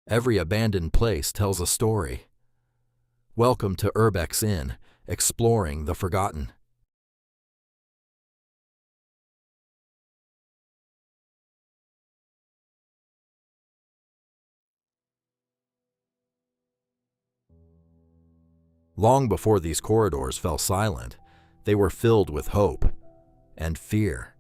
Every abandoned place tells a story. Welcome to Urbex Inn, exploring the forgotten. Long before these corridors fell silent, they were filled with hope and fear.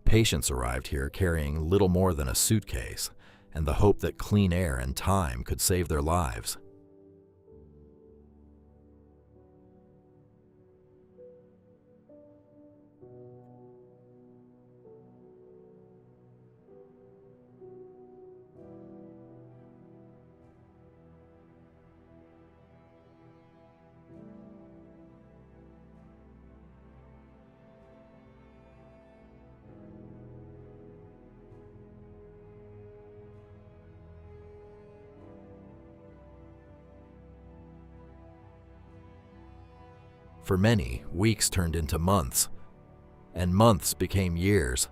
Patients arrived here carrying little more than a suitcase and the hope that clean air and time could save their lives. For many, weeks turned into months, and months became years.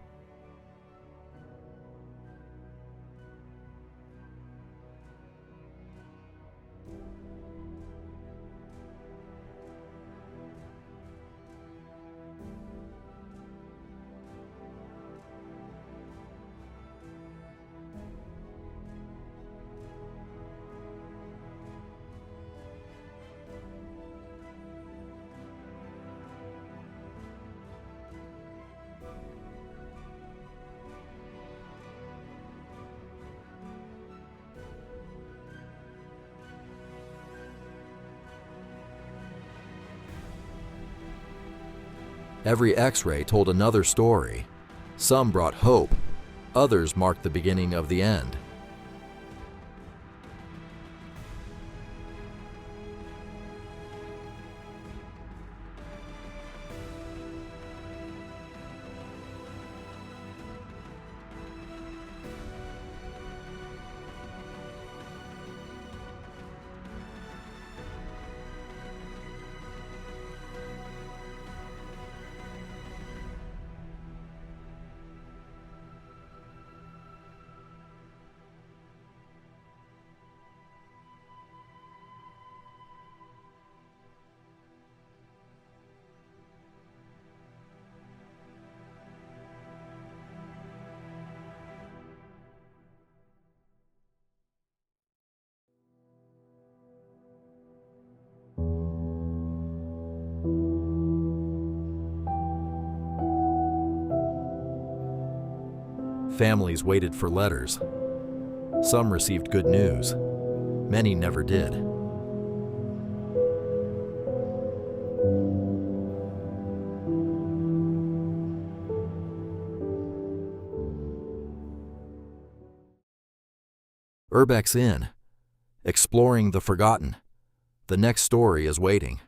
Every X-ray told another story. Some brought hope, others marked the beginning of the end. Families waited for letters. Some received good news. Many never did. Urbex Inn, exploring the forgotten. The next story is waiting.